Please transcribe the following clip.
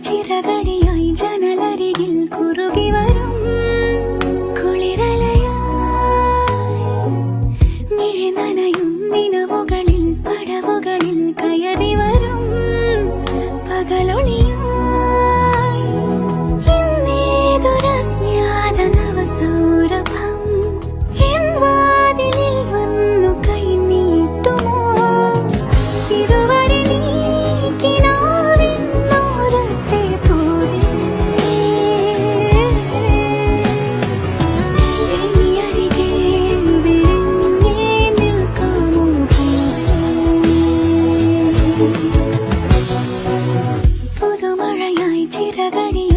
ചിറകടിയായി ജനലരികിൽ കുറുകി വരും കുളിരലയായി മിഴി നനയും നിലവുകളിൽ പടവുകളിൽ കയറി വരും പകലൊളിയായി ഇന്നേതൊരജ്ഞാത നവസൗരഭം എൻ വാതിലിൽ വന്നു കൈ നീട്ടുമോ ഇതുവരെ നീ കിനാവിന്നോരത്തെ പോലെ ഇനി അരികെ വിരിഞ്ഞേ നിൽക്കാമോ പുതുമഴയായി ചിറകടിയായി